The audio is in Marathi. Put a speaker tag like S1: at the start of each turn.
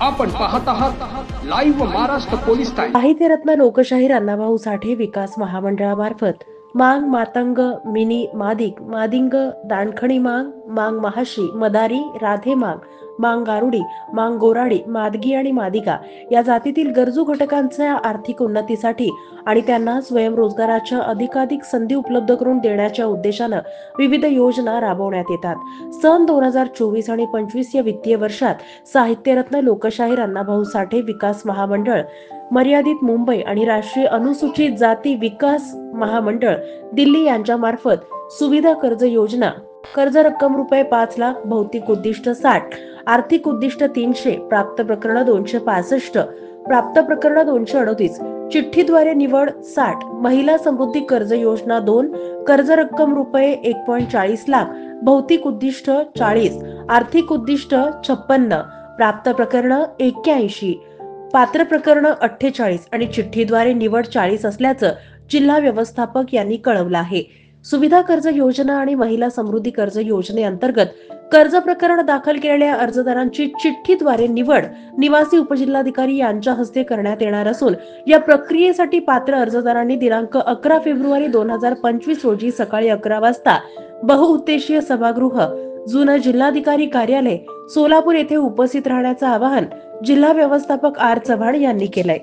S1: आपण पाहत आहात लाईव्ह महाराष्ट्र पोलीस टाइम।
S2: साहित्यरत्न लोकशाहीर अण्णाभाऊ साठे विकास महामंडळामार्फत मांग मातंग मिनी मादिक मादिंग दाणखणी मांग मांग महाशी मदारी राधे मांग मांग गारुडी मांग गोराडी मादगी आणि मादिका या जातीतील गरजू घटकांच्या आर्थिक उन्नतीसाठी आणि त्यांना स्वयंरोजगाराच्या अधिकाधिक संधी उपलब्ध करून देण्याच्या उद्देशाने विविध योजना राबवण्यात येतात। सन 2024 आणि 25 या वित्तीय वर्षात साहित्यरत्न लोकशाहीर अण्णाभाऊ साठे विकास महामंडळ मर्यादित मुंबई आणि राष्ट्रीय अनुसूचित जाती विकास महामंडळ दिल्ली यांच्या मार्फत सुविधा कर्ज योजना कर्ज रक्कम रुपये 5 लाख, भौतिक उद्दिष्ट 60, आर्थिक उद्दिष्ट 300, प्राप्त प्रकरण 265, प्राप्त प्रकरण 238, चिठ्ठीद्वारे निवड 60, महिला समृद्धी कर्ज योजना 2, कर्ज रक्कम रुपये 1.40 लाख, भौतिक उद्दिष्ट 40, आर्थिक उद्दिष्ट 56, प्राप्त प्रकरण 81, पात्र प्रकरण 48 आणि चिठ्ठीद्वारे निवड 40 असल्याचं जिल्हा व्यवस्थापक यांनी कळवलं आहे। सुविधा कर्ज योजना आणि महिला समृद्धी कर्ज योजनेअंतर्गत कर्ज प्रकरण दाखल केलेल्या अर्जदारांची चिठ्ठीद्वारे निवड निवासी उपजिल्हाधिकारी यांच्या हस्ते करण्यात येणार असून या प्रक्रियेसाठी पात्र अर्जदारांनी दिनांक 11 फेब्रुवारी 2025 रोजी सकाळी 11 वाजता बहुउद्देशीय सभागृह जुनं जिल्हाधिकारी कार्यालय सोलापूर येथे उपस्थित राहण्याचं आवाहन जिल्हा व्यवस्थापक आर चव्हाण यांनी केलंय।